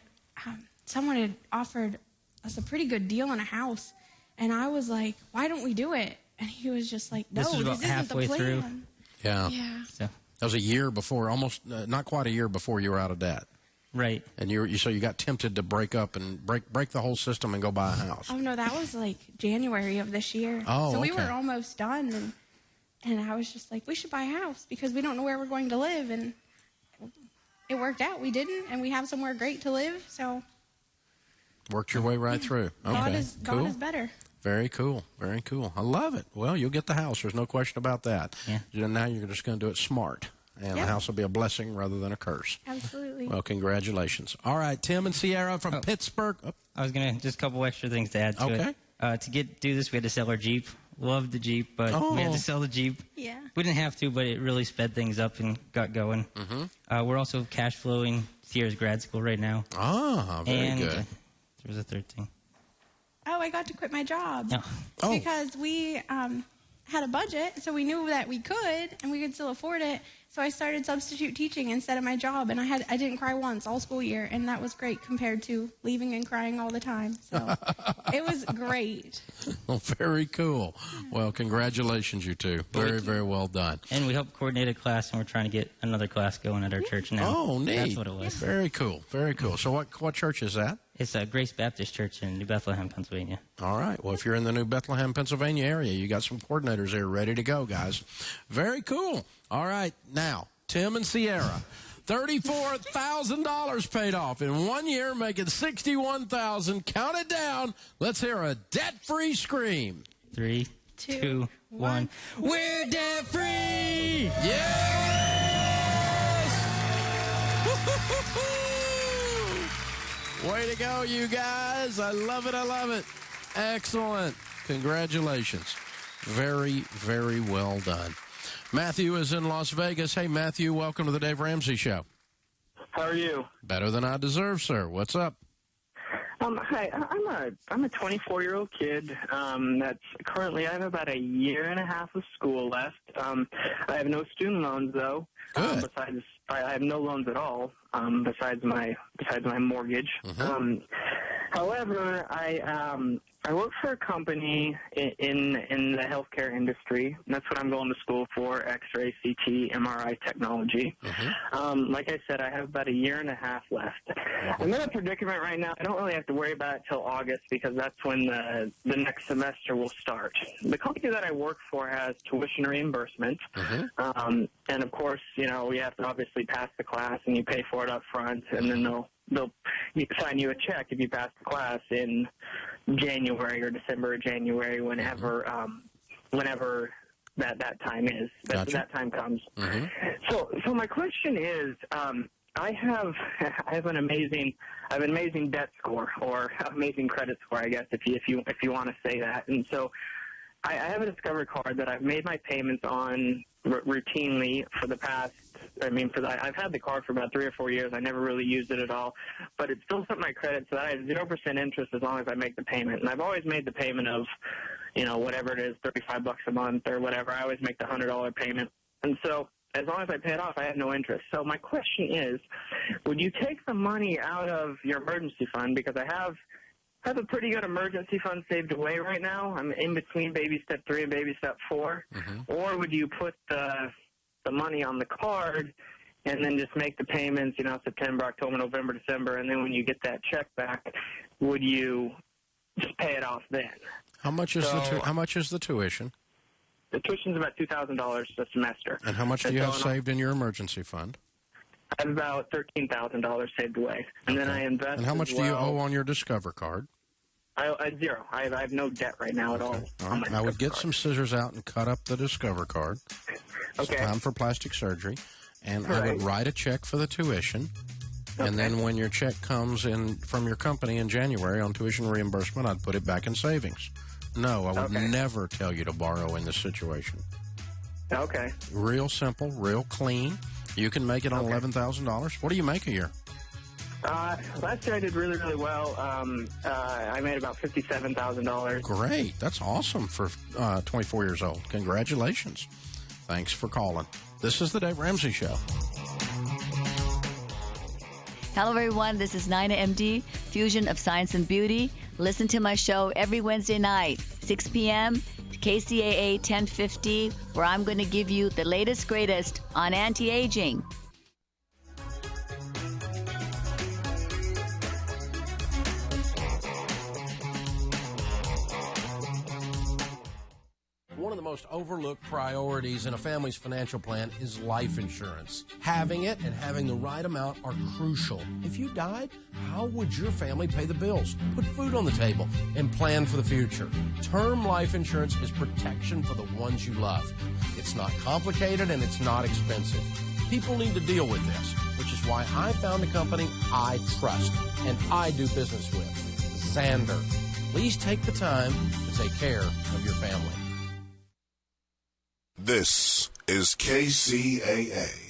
someone had offered us a pretty good deal on a house. And I was like, why don't we do it? And he was just like, no, this isn't the plan. Through. Yeah. So. That was a year before, almost not quite a year before you were out of debt. Right. And so you got tempted to break up and break the whole system and go buy a house. Oh, no, that was like January of this year. Oh, so we were almost done. And I was just like, we should buy a house because we don't know where we're going to live. And it worked out. We didn't. And we have somewhere great to live. So worked your way right through. Okay. God is better. Very cool. Very cool. I love it. Well, you'll get the house. There's no question about that. Yeah. Now you're just going to do it smart. And the house will be a blessing rather than a curse. Absolutely. Well, congratulations. All right, Tim and Sierra from Pittsburgh. Oh. I was going to just a couple extra things to add to it. To do this, we had to sell our Jeep. Loved the Jeep, but we had to sell the Jeep. Yeah. We didn't have to, but it really sped things up and got going. We're also cash flowing Sierra's grad school right now. Very good. There was a third thing. Oh, I got to quit my job Oh. because we had a budget, so we knew that we could and we could still afford it. So I started substitute teaching instead of my job, and I didn't cry once all school year, and that was great compared to leaving and crying all the time. So it was great. Well, very cool. Well, congratulations, you two. Very, very well done. And we helped coordinate a class, and we're trying to get another class going at our church now. Oh, neat. That's what it was. Very cool. Very cool. So what church is that? It's a Grace Baptist Church in New Bethlehem, Pennsylvania. All right. Well, if you're in the New Bethlehem, Pennsylvania area, you got some coordinators there ready to go, guys. Very cool. All right. Now, Tim and Sierra, $34,000 paid off in 1 year, making $61,000. Count it down. Let's hear a debt-free scream. 3, 2, 1. We're debt-free! Way to go, you guys. I love it. I love it. Excellent. Congratulations. Very, very well done. Matthew is in Las Vegas. Hey, Matthew, welcome to the Dave Ramsey Show. How are you? Better than I deserve, sir. What's up? Hi, I'm a 24-year-old kid. That's currently I have about a year and a half of school left. I have no student loans though. Besides, I have no loans at all. Besides my mortgage. However, I work for a company in the healthcare industry. And that's what I'm going to school for: X-ray, CT, MRI technology. Like I said, I have about a year and a half left. I'm in a predicament right now. I don't really have to worry about it till August because that's when the next semester will start. The company that I work for has tuition reimbursement. And of course, you have to obviously pass the class and you pay for it up front, and then they'll sign you a check if you pass the class in January or December or January, whenever that time is. That time comes. So my question is, I have an amazing debt score, or amazing credit score, I guess, if you want to say that. And so I have a Discover card that I've made my payments on routinely for the past. I've had the card for about 3 or 4 years. I never really used it at all, but it's built up my credit so that I have 0% interest as long as I make the payment. And I've always made the payment of, whatever it is, $35 a month or whatever. I always make the $100 payment. And so as long as I pay it off, I have no interest. So my question is, would you take the money out of your emergency fund? Because I have a pretty good emergency fund saved away right now. I'm in between baby step 3 and baby step 4. Or would you put the money on the card and then just make the payments, September, October, November, December, and then when you get that check back, would you just pay it off then? How much is the tuition? The tuition's about $2,000 a semester. And how much do you have saved in your emergency fund? I have about $13,000 saved away, and then I invest. And how much do you owe on your Discover card? Zero. I have no debt right now at all. All right. I would get some scissors out and cut up the Discover card. It's time for plastic surgery. And I would write a check for the tuition. And then when your check comes in from your company in January on tuition reimbursement, I'd put it back in savings. No, I would never tell you to borrow in this situation. Okay. Real simple, real clean. You can make it on $11,000. What do you make a year? Last year I did really, really well. I made about $57,000. Great. That's awesome for 24 years old. Congratulations. Thanks for calling. This is the Dave Ramsey Show. Hello, everyone. This is Nina MD, Fusion of Science and Beauty. Listen to my show every Wednesday night, 6 p.m., KCAA 1050, where I'm going to give you the latest, greatest on anti-aging. One of the most overlooked priorities in a family's financial plan is life insurance. Having it and having the right amount are crucial. If you died, how would your family pay the bills, put food on the table, and plan for the future? Term life insurance is protection for the ones you love. It's not complicated and it's not expensive. People need to deal with this, which is why I found a company I trust and I do business with, Xander. Please take the time to take care of your family. This is KCAA.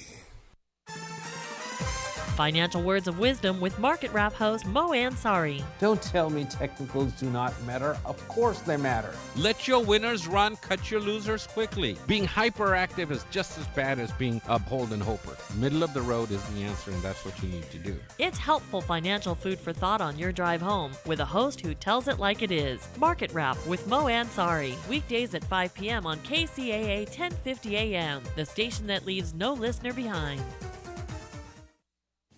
Financial Words of Wisdom with Market Wrap host Mo Ansari. Don't tell me technicals do not matter. Of course they matter. Let your winners run, cut your losers quickly. Being hyperactive is just as bad as being a Holden Hoper. Middle of the road is the answer, and that's what you need to do. It's helpful financial food for thought on your drive home with a host who tells it like it is. Market Wrap with Mo Ansari. Weekdays at 5 p.m. on KCAA 1050 AM, the station that leaves no listener behind.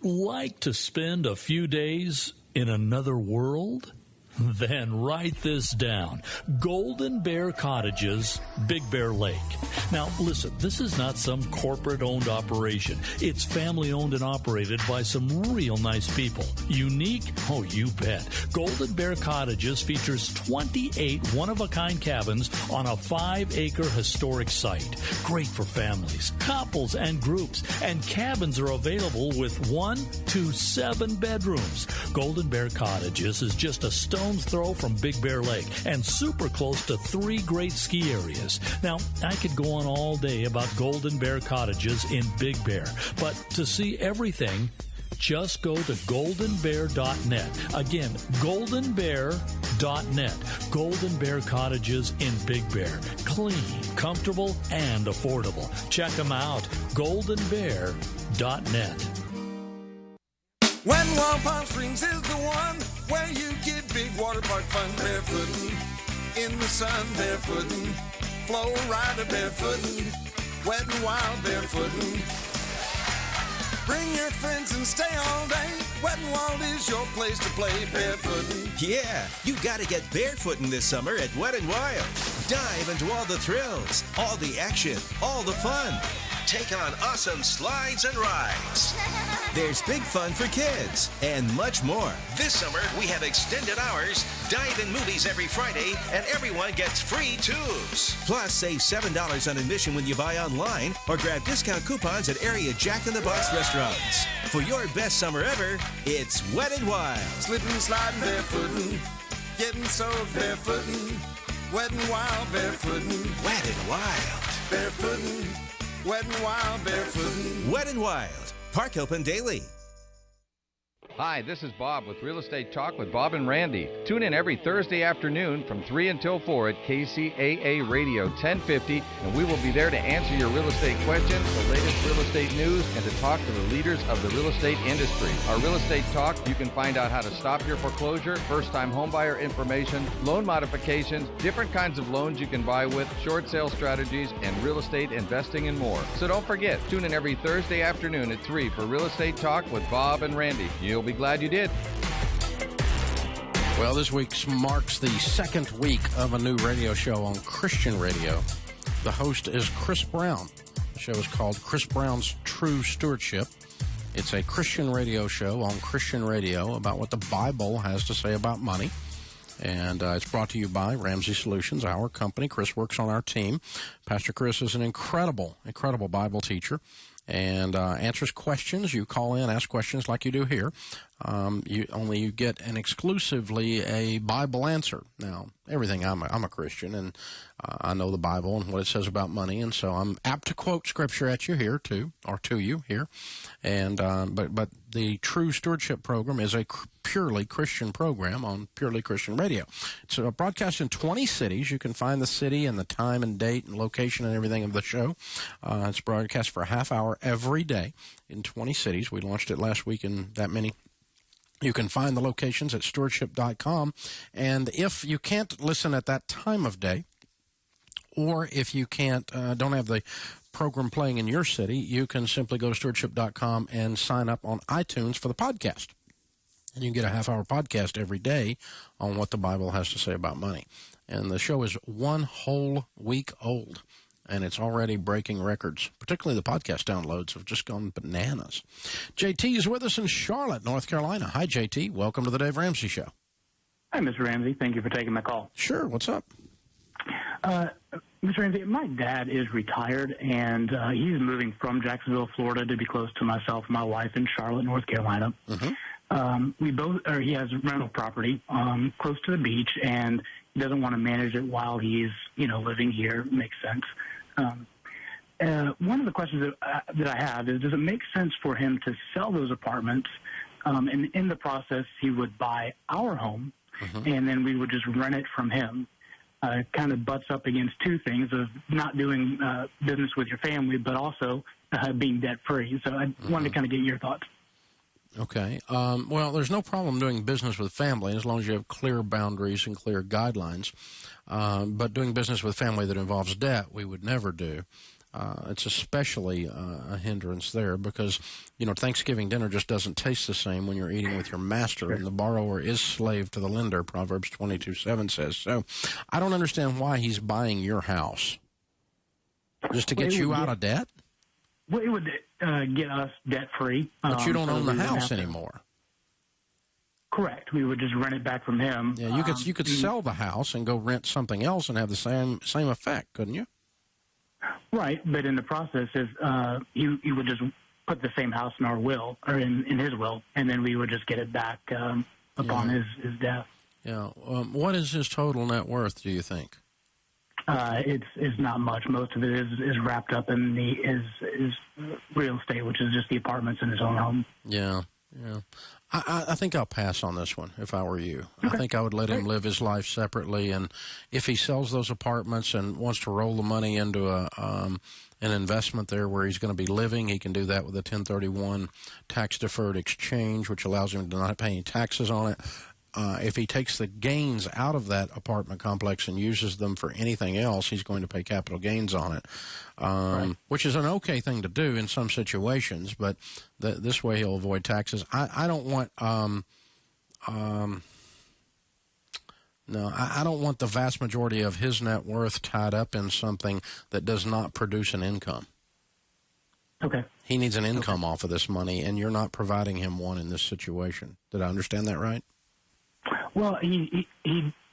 Like to spend a few days in another world? Then write this down. Golden Bear Cottages, Big Bear Lake. Now, listen, this is not some corporate-owned operation. It's family-owned and operated by some real nice people. Unique? Oh, you bet. Golden Bear Cottages features 28 one-of-a-kind cabins on a 5-acre historic site. Great for families, couples, and groups. And cabins are available with 1 to 7 bedrooms. Golden Bear Cottages is just a stone's throw from Big Bear Lake and super close to 3 great ski areas. Now, I could go on all day about Golden Bear Cottages in Big Bear, but to see everything, just go to goldenbear.net. Again, goldenbear.net. Golden Bear Cottages in Big Bear. Clean, comfortable, and affordable. Check them out. goldenbear.net. Wild Palm Springs is the one where you get big water park fun barefooting. In the sun barefooting. Flow rider barefooting. Wet and wild barefooting. Bring your friends and stay all day. Wet n Wild is your place to play barefooting. Yeah, you gotta get barefooting this summer at Wet n Wild. Dive into all the thrills, all the action, all the fun. Take on awesome slides and rides. There's big fun for kids and much more. This summer, we have extended hours, dive-in movies every Friday, and everyone gets free tubes. Plus, save $7 on admission when you buy online or grab discount coupons at area Jack in the Box restaurants. For your best summer ever, it's Wet n Wild. Slipping, sliding, barefooting. Getting soaked, barefooting. Wet n Wild, barefooting. Wet n Wild. Barefooting. Wet n Wild, barefooting. Wet n Wild. Park open daily. Hi, this is Bob with Real Estate Talk with Bob and Randy. Tune in every Thursday afternoon from 3 until 4 at KCAA Radio 1050, and we will be there to answer your real estate questions, the latest real estate news, and to talk to the leaders of the real estate industry. Our Real Estate Talk, you can find out how to stop your foreclosure, first-time homebuyer information, loan modifications, different kinds of loans you can buy with, short sale strategies, and real estate investing and more. So don't forget, tune in every Thursday afternoon at 3 for Real Estate Talk with Bob and Randy. You'll be glad you did. Well, this week marks the second week of a new radio show on Christian radio. The host is Chris Brown. The show is called Chris Brown's True Stewardship. It's a Christian radio show on Christian radio about what the Bible has to say about money. And it's brought to you by Ramsey Solutions, our company. Chris works on our team. Pastor Chris is an incredible Bible teacher and answers questions. You call in, ask questions like you do here. You get an exclusively a Bible answer. Now, everything I'm a Christian, and I know the Bible and what it says about money, and so I'm apt to quote Scripture at you here too, or to you here. And but the True Stewardship program is a purely Christian program on purely Christian radio. It's a broadcast in 20 cities. You can find the city and the time and date and location and everything of the show. It's broadcast for a half hour every day in 20 cities. We launched it last week in that many. You can find the locations at stewardship.com. And if you can't listen at that time of day, or if you don't have the program playing in your city, you can simply go to stewardship.com and sign up on iTunes for the podcast. And you can get a half-hour podcast every day on what the Bible has to say about money. And the show is 1 whole week old, and it's already breaking records. Particularly the podcast downloads have just gone bananas. JT is with us in Charlotte, North Carolina. Hi, JT. Welcome to the Dave Ramsey Show. Hi, Mr. Ramsey. Thank you for taking my call. Sure. What's up? Mr. Ramsey, my dad is retired, and he's moving from Jacksonville, Florida, to be close to myself and my wife in Charlotte, North Carolina. He has rental property close to the beach, and he doesn't want to manage it while he's, living here. Makes sense. One of the questions that I have is, does it make sense for him to sell those apartments, and in the process he would buy our home, and then we would just rent it from him? Kind of butts up against two things of not doing business with your family, but also being debt-free. So I wanted to kind of get your thoughts. Okay. Well, there's no problem doing business with family as long as you have clear boundaries and clear guidelines. But doing business with family that involves debt, we would never do. It's especially a hindrance there because, Thanksgiving dinner just doesn't taste the same when you're eating with your master, and the borrower is slave to the lender, Proverbs 22:7 says. So I don't understand why he's buying your house. Just to get you out of debt? Well, it would get us debt-free. But you don't own the house anymore. Correct. We would just rent it back from him. Yeah, you could sell the house and go rent something else and have the same effect, couldn't you? Right, but in the process, he would just put the same house in our will, or in his will, and then we would just get it back upon his death. Yeah. What is his total net worth, do you think? It's not much. Most of it is wrapped up in his real estate, which is just the apartments in his own home. Yeah. I think I'll pass on this one if I were you. Okay. I think I would let him live his life separately, and if he sells those apartments and wants to roll the money into an investment there where he's going to be living, he can do that with a 1031 tax-deferred exchange, which allows him to not pay any taxes on it. If he takes the gains out of that apartment complex and uses them for anything else, he's going to pay capital gains on it, which is an okay thing to do in some situations, but this way he'll avoid taxes. I don't want I don't want the vast majority of his net worth tied up in something that does not produce an income. Okay. He needs an income off of this money, and you're not providing him one in this situation. Did I understand that right? Well, he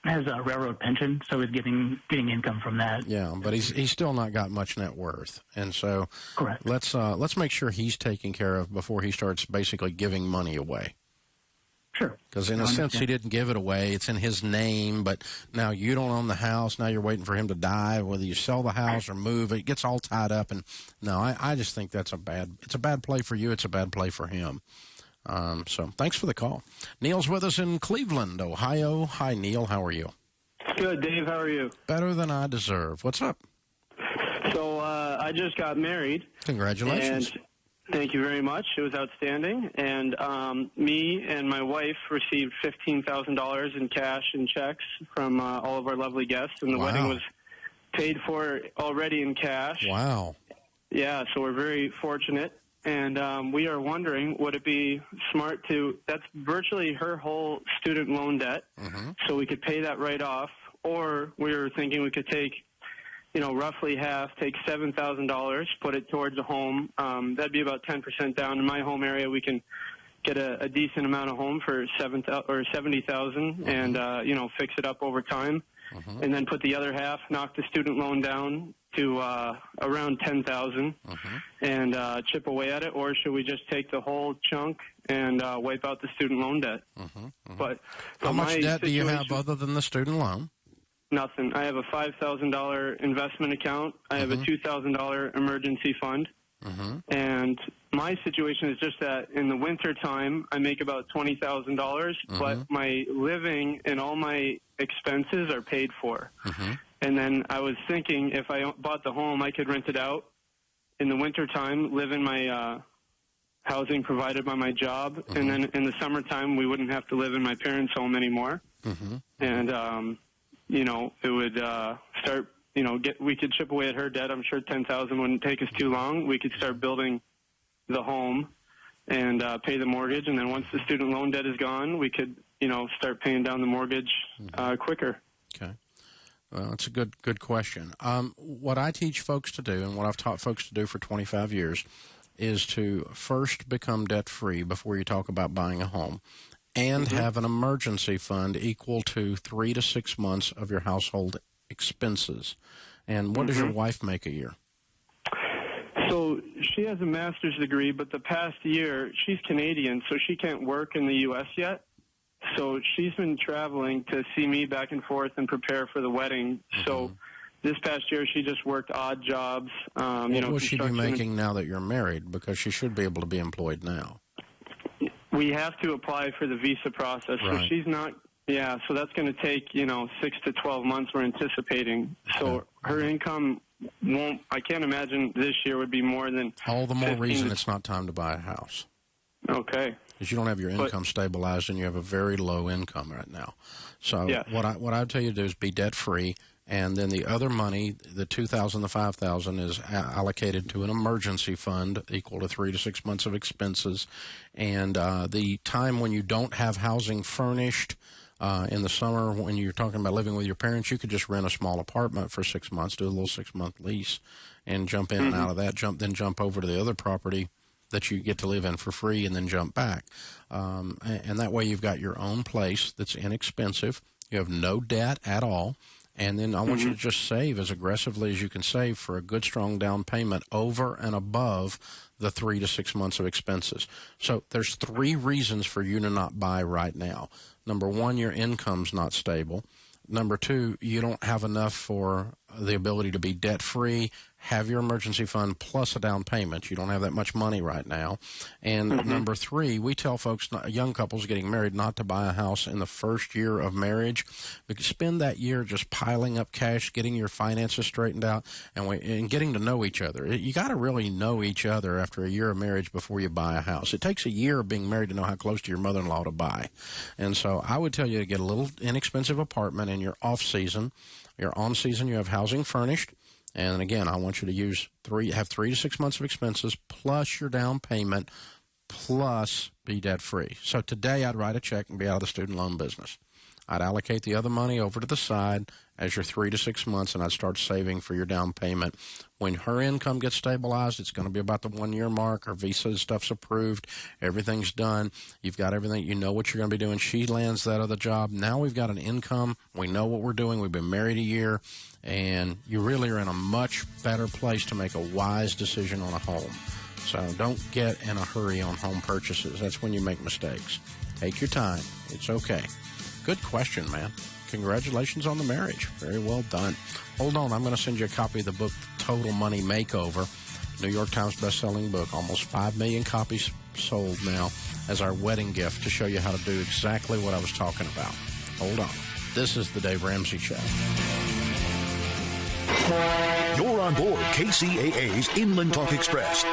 has a railroad pension, so he's getting income from that. Yeah, but he's still not got much net worth, and so correct. Let's make sure he's taken care of before he starts basically giving money away. Sure. Because in a sense, he didn't give it away. It's in his name, but now you don't own the house. Now you're waiting for him to die, whether you sell the house or move. It gets all tied up, and no, I just think it's a bad play for you. It's a bad play for him. So thanks for the call. Neil's with us in Cleveland, Ohio. Hi, Neil. How are you? Good, Dave. How are you? Better than I deserve. What's up? So I just got married. Congratulations. And thank you very much. It was outstanding. And me and my wife received $15,000 in cash and checks from all of our lovely guests, and the wedding was paid for already in cash. Wow. Yeah, so we're very fortunate. And we are wondering, would it be smart that's virtually her whole student loan debt, so we could pay that right off, or we were thinking we could take, roughly half, take $7,000, put it towards a home. That'd be about 10% down. In my home area, we can get a decent amount of home for $70,000, and fix it up over time, and then put the other half, knock the student loan down to around $10,000 and chip away at it, or should we just take the whole chunk and wipe out the student loan debt? But how much debt do you have other than the student loan? Nothing. I have a $5,000 investment account. I have a $2,000 emergency fund. And my situation is just that in the winter time, I make about $20,000, but my living and all my expenses are paid for. And then I was thinking if I bought the home, I could rent it out in the wintertime, live in my housing provided by my job, and then in the summertime, we wouldn't have to live in my parents' home anymore. And, it would start, we could chip away at her debt. I'm sure $10,000 wouldn't take us too long. We could start building the home and pay the mortgage, and then once the student loan debt is gone, we could, start paying down the mortgage quicker. Okay. Well, that's a good question. What I teach folks to do, and what I've taught folks to do for 25 years, is to first become debt-free before you talk about buying a home, and have an emergency fund equal to 3 to 6 months of your household expenses. And what does your wife make a year? So she has a master's degree, but the past year, she's Canadian, so she can't work in the U.S. yet. So she's been traveling to see me back and forth and prepare for the wedding. So this past year, she just worked odd jobs. What will she be making now that you're married? Because she should be able to be employed now. We have to apply for the visa process. Right. So she's not, so that's going to take, 6 to 12 months we're anticipating. So her income I can't imagine this year would be more than... All the more reason it's not time to buy a house. Okay. Because you don't have your income stabilized, and you have a very low income right now. So what I would tell you to do is be debt-free, and then the other money, the $2,000, the $5,000, is allocated to an emergency fund equal to 3 to 6 months of expenses. And the time when you don't have housing furnished in the summer, when you're talking about living with your parents, you could just rent a small apartment for 6 months, do a little 6-month lease, and jump in and out of that, then jump over to the other property that you get to live in for free, and then jump back. And that way you've got your own place that's inexpensive. You have no debt at all. And then I want you to just save as aggressively as you can save for a good, strong down payment over and above the 3 to 6 months of expenses. So there's 3 reasons for you to not buy right now. Number 1, your income's not stable. Number 2, you don't have enough for the ability to be debt-free, have your emergency fund plus a down payment. You don't have that much money right now. And number 3, we tell folks, young couples getting married, not to buy a house in the first year of marriage, because spend that year just piling up cash, getting your finances straightened out, and getting to know each other. You got to really know each other after a year of marriage before you buy a house. It takes a year of being married to know how close to your mother-in-law to buy. And so I would tell you to get a little inexpensive apartment in your off-season. Your on-season, you have housing furnished. And again, I want you to have 3 to 6 months of expenses plus your down payment plus be debt-free. So today I'd write a check and be out of the student loan business. I'd allocate the other money over to the side as your 3 to 6 months, and I'd start saving for your down payment. When her income gets stabilized, it's going to be about the 1-year mark. Her visa stuff's approved. Everything's done. You've got everything. You know what you're going to be doing. She lands that other job. Now we've got an income. We know what we're doing. We've been married a year, and you really are in a much better place to make a wise decision on a home. So don't get in a hurry on home purchases. That's when you make mistakes. Take your time. It's okay. Good question, man. Congratulations on the marriage. Very well done. Hold on. I'm going to send you a copy of the book, Total Money Makeover, New York Times best-selling book. Almost 5 million copies sold now as our wedding gift to show you how to do exactly what I was talking about. Hold on. This is the Dave Ramsey Show. You're on board KCAA's Inland Talk Express.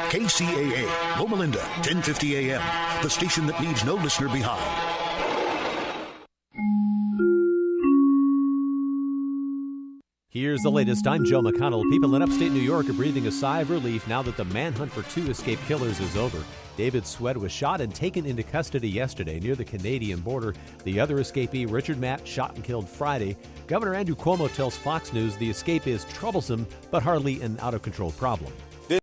KCAA, Loma Linda, 1050 AM, the station that leaves no listener behind. Here's the latest. I'm Joe McConnell. People in upstate New York are breathing a sigh of relief now that the manhunt for 2 escaped killers is over. David Sweat was shot and taken into custody yesterday near the Canadian border. The other escapee, Richard Matt, shot and killed Friday. Governor Andrew Cuomo tells Fox News the escape is troublesome, but hardly an out-of-control problem.